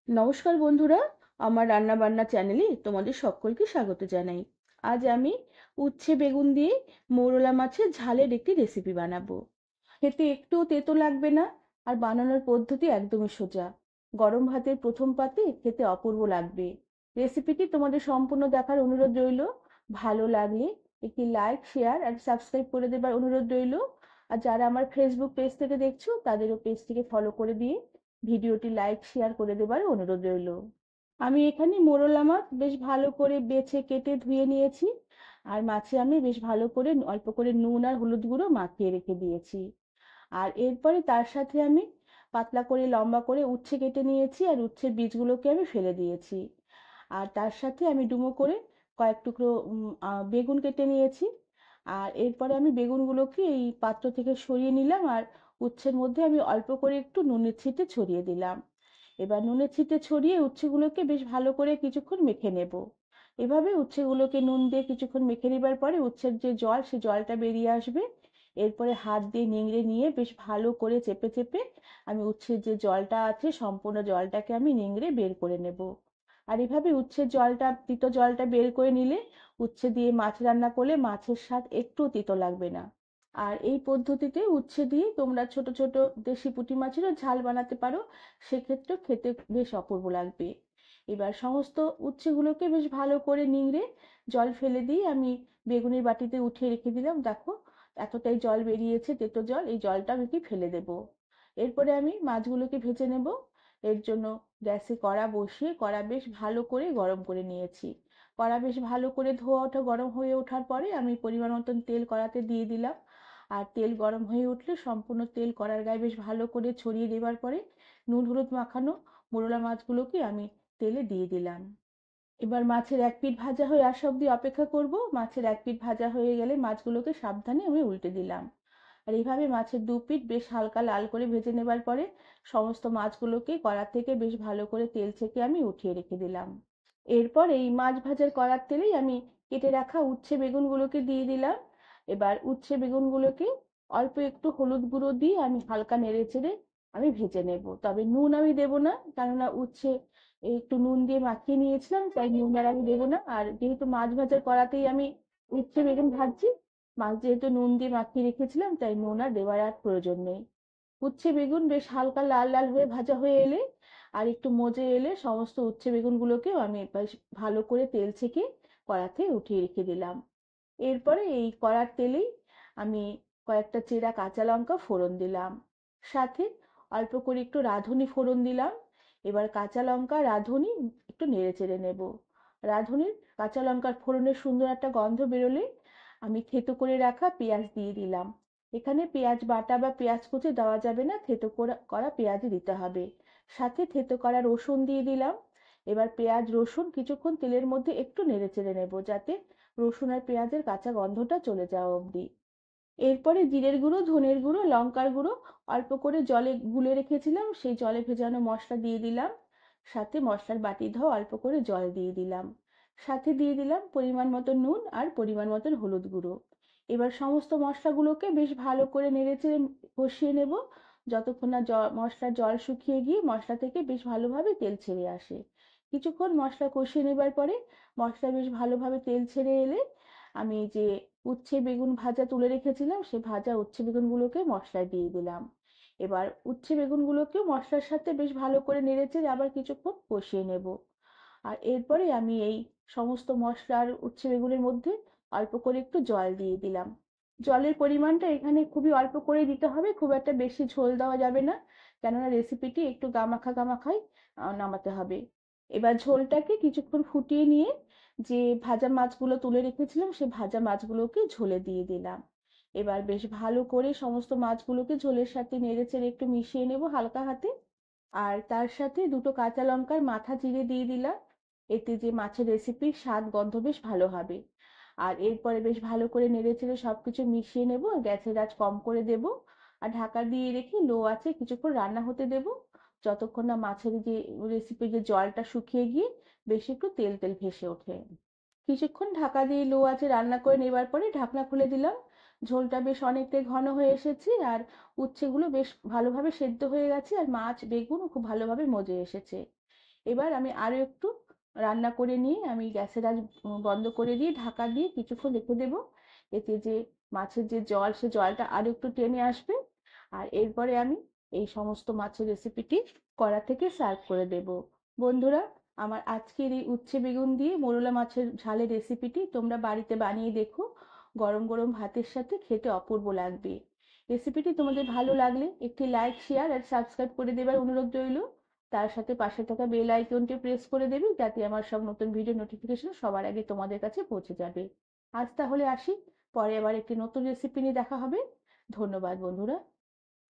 নমস্কার বন্ধুরা, আমার রান্না বান্না চ্যানেলে তোমাদের সকলকে স্বাগত জানাই। আজ আমি উচ্ছে বেগুন দিয়ে মৌরলা মাছের ঝালের একটি রেসিপি বানাবো। খেতে একটুও তেতো লাগবে না, আর বানানোর পদ্ধতি একদমই সোজা। গরম ভাতের প্রথম পাতে খেতে অপূর্ব লাগবে। রেসিপিটি তোমাদের সম্পূর্ণ দেখার অনুরোধ রইল। ভালো লাগলে একটি লাইক, শেয়ার আর সাবস্ক্রাইব করে দেবার অনুরোধ রইল। আর যারা আমার ফেসবুক পেজ থেকে দেখছো তাদেরও পেজটিকে ফলো করে দিয়ে ভিডিওটি লাইক শেয়ার করে দেবার অনুরোধ রইল। আমি এখানে মোরলা মাছ বেশ ভালো করে বেছে কেটে ধুয়ে নিয়েছি। আর মাছে আমি বেশ ভালো করে অল্প করে নুন আর হলুদ গুঁড়ো মাখিয়ে রেখে দিয়েছি। আর এরপরে তার সাথে আমি পাতলা করে লম্বা করে উচ্ছে কেটে নিয়েছি, আর উচ্ছের বীজগুলোকে আমি ফেলে দিয়েছি। আর তার সাথে আমি ডুমো করে কয়েক টুকরো বেগুন কেটে নিয়েছি। আর এরপরে আমি বেগুনগুলোকে এই পাত্র থেকে সরিয়ে নিলাম, আর উচ্ছের মধ্যে আমি অল্প করে একটু নুনের ছিটে ছড়িয়ে দিলাম। এবার নুনের ছিটে ছড়িয়ে উচ্ছেগুলোকে বেশ ভালো করে কিছুক্ষণ মেখে নেব। এভাবে উচ্ছেগুলোকে নুন দিয়ে কিছুক্ষণ মেখে নেবার পরে উচ্ছের যে জল, সে জলটা বেরিয়ে আসবে। এরপরে হাত দিয়ে নিংড়ে নিয়ে বেশ ভালো করে চেপে চেপে আমি উচ্ছের যে জলটা আছে সম্পূর্ণ জলটাকে আমি নিংড়ে বের করে নেব। আর এভাবে উচ্ছের জলটা, তিতো জলটা বের করে নিলে উচ্ছে দিয়ে মাছ রান্না করলে মাছের স্বাদ একটু তিতো লাগবে না। আর এই পদ্ধতিতে উচ্ছে দিয়ে তোমরা ছোট ছোট দেশি পুঁটি মাছেরও ঝাল বানাতে পারো, সেক্ষেত্রেও খেতে বেশ অপূর্ব লাগবে। এবার সমস্ত উচ্ছেগুলোকে বেশ ভালো করে নিংড়ে জল ফেলে দিয়ে আমি বেগুনের বাটিতে উঠিয়ে রেখে দিলাম। দেখো, এতটাই জল বেরিয়েছে, তেতো জল, এই জলটা আমি কি ফেলে দেব। এরপরে আমি মাছগুলোকে ভেজে নেব। এর জন্য গ্যাসে কড়া বসিয়ে কড়া বেশ ভালো করে গরম করে নিয়েছি। কড়া বেশ ভালো করে ধোয়া ওঠা গরম হয়ে ওঠার পরে আমি পরিমাণ মতন তেল কড়াতে দিয়ে দিলাম। আর তেল গরম হয়ে উঠলে সম্পূর্ণ তেল কড়ার গায়ে বেশ ভালো করে ছড়িয়ে দেওয়ার পরে নুন হলুদ মাখানো মোরলা মাছগুলোকে আমি তেলে দিয়ে দিলাম। এবার মাছের এক পিঠ ভাজা হয়ে আসা অবধি অপেক্ষা করব। মাছের এক পিঠ ভাজা হয়ে গেলে মাছগুলোকে সাবধানে আমি উল্টে দিলাম। আর এইভাবে মাছের দু পিঠ বেশ হালকা লাল করে ভেজে নেবার পরে সমস্ত মাছগুলোকে কড়া থেকে বেশ ভালো করে তেল ছেঁকে আমি উঠিয়ে রেখে দিলাম। এরপর এই মাছ ভাজার কড়ার তেলেই আমি কেটে রাখা উচ্ছে বেগুনগুলোকে দিয়ে দিলাম। এবার উচ্ছে বেগুনগুলোকে অল্প একটু হলুদ গুঁড়ো দিয়ে আমি হালকা নেড়ে চেড়ে আমি ভেজে নেব। তবে নুন আমি দেব না, কেননা উচ্ছে একটু নুন দিয়ে মাখিয়ে নিয়েছিলাম, তাই নুন আর আমি দেবো না। আর যেহেতু মাছ ভাজার কড়াতেই আমি উচ্ছে বেগুন ভাজছি, মাছ যেহেতু নুন দিয়ে মাখিয়ে রেখেছিলাম, তাই নুন আর দেওয়ার আর প্রয়োজন নেই। উচ্ছে বেগুন বেশ হালকা লাল লাল হয়ে ভাজা হয়ে এলে আর একটু মজে এলে সমস্ত উচ্ছে বেগুনগুলোকেও আমি বেশ ভালো করে তেল ছেঁকে কড়াতে উঠিয়ে রেখে দিলাম। এরপরে এই কড়ার তেলেই আমি কয়েকটা চেরা কাঁচা লঙ্কা ফোড়ন দিলাম। সাথে অল্প করে একটু রাঁধুনি ফোড়ন দিলাম। এবার কাঁচা লঙ্কা রাঁধুনি একটু নেড়ে চেড়ে নেব। রাঁধুনির কাঁচা লঙ্কার ফোড়নের সুন্দর একটা গন্ধ বেরোলে আমি থেতো করে রাখা পেঁয়াজ দিয়ে দিলাম। এখানে পেঁয়াজ বাটা বা পেঁয়াজ কুচি দেওয়া যাবে না, থেতো করা পেঁয়াজই দিতে হবে। সাথে থেতো করা রসুন দিয়ে দিলাম। এবার পেঁয়াজ রসুন কিছুক্ষণ তেলের মধ্যে একটু নেড়ে চেড়ে নেব, যাতে রসুন আর পেঁয়াজের কাঁচা গন্ধটা চলে যাওয়া অবধি। এরপরে জিরের গুঁড়ো, ধনের গুঁড়ো, লঙ্কার গুঁড়ো অল্প করে জলে গুলে রেখেছিলাম, সেই জলে ভেজানো মশলা দিয়ে দিলাম। সাথে মশলার বাটি ধোয়া অল্প করে জল দিয়ে দিলাম। সাথে দিয়ে দিলাম পরিমাণ মতো নুন আর পরিমাণ মতন হলুদ গুঁড়ো। এবার সমস্ত মশলাগুলোকে বেশ ভালো করে নেড়েচেড়ে কষিয়ে নেব, যতক্ষণ না মশলার জল শুকিয়ে গিয়ে মশলা থেকে বেশ ভালোভাবে তেল ছেড়ে আসে। কিছুক্ষণ মশলা কষিয়ে নেবার পরে মশলা বেশ ভালোভাবে তেল ছেড়ে এলে আমি যে উচ্ছে বেগুন ভাজা তুলে রেখেছিলাম, সে ভাজা উচ্ছে বেগুনগুলোকে মশলায় দিয়ে দিলাম। এবার উচ্ছে বেগুনগুলোকেও মশলার সাথে বেশ ভালো করে নেড়েচেড়ে আবার কিছুক্ষণ কষিয়ে নেব। আর এরপরে আমি এই সমস্ত মশলা আর উচ্ছে বেগুনের মধ্যে অল্প করে একটু জল দিয়ে দিলাম। জলের পরিমাণটা এখানে খুবই অল্প করে দিতে হবে, খুব একটা বেশি ঝোল দেওয়া যাবে না, কেননা রেসিপিটি একটু গামাখা গামাখাই নামাতে হবে। এবার ঝোলটাকে কিছুক্ষণ ফুটিয়ে নিয়ে যে ভাজা মাছগুলো তুলে রেখেছিলাম, সে ভাজা মাছগুলোকে ঝোলে দিয়ে দিলাম। এবার বেশ ভালো করে সমস্ত মাছগুলোকে ঝোলের সাথে নেড়েচেড়ে একটু মিশিয়ে নেব হালকা হাতে। আর তার সাথে দুটো কাঁচা লঙ্কার মাথা চিড়ে দিয়ে দিলাম। এতে যে মাছের রেসিপির স্বাদ গন্ধ বেশ ভালো হবে। আর এরপরে বেশ ভালো করে নেড়েচেড়ে সবকিছু মিশিয়ে নেব, গ্যাসের আঁচ কম করে দেব। আর ঢাকা দিয়ে রেখে লো আঁচে কিছুক্ষণ রান্না হতে দেব, যতক্ষণ না মাছের যে রেসিপির যে জলটা শুকিয়ে গিয়ে বেশ একটু তেল তেল ভেসে ওঠে। কিছুক্ষণ ঢাকা দিয়ে লো আঁচে রান্না করে নেবার পরে ঢাকনা খুলে দিলাম। ঝোলটা বেশ অনেকটাই ঘন হয়ে এসেছে, আর উচ্ছেগুলো বেশ ভালোভাবে সেদ্ধ হয়ে গেছে, আর মাছ বেগুন খুব ভালোভাবে মজে এসেছে। এবার আমি আরও একটু রান্না করে নিয়ে আমি গ্যাসের আঁচ বন্ধ করে দিয়ে ঢাকা দিয়ে কিছুক্ষণ রেখে দেবো। এতে যে মাছের যে জল, সে জলটা আরও একটু টেনে আসবে। আর এরপরে আমি এই সমস্ত মাছের রেসিপিটি কড়া থেকে সার্ভ করে দেব। বন্ধুরা, আমার আজকের এই উচ্ছে বেগুন দিয়ে মোরলা মাছের ঝালের রেসিপিটি তোমরা বাড়িতে বানিয়ে দেখো। গরম গরম ভাতের সাথে খেতে অপূর্ব লাগবে। রেসিপিটি তোমাদের ভালো লাগলে একটি লাইক, শেয়ার আর সাবস্ক্রাইব করে দেবার অনুরোধ রইল। তার সাথে পাশে থাকা বেল আইকনটি প্রেস করে দেবে, যাতে আমার সব নতুন ভিডিও নোটিফিকেশন সবার আগে তোমাদের কাছে পৌঁছে যাবে। আজ তাহলে আসি, পরে আবার একটি নতুন রেসিপি নিয়ে দেখা হবে। ধন্যবাদ বন্ধুরা।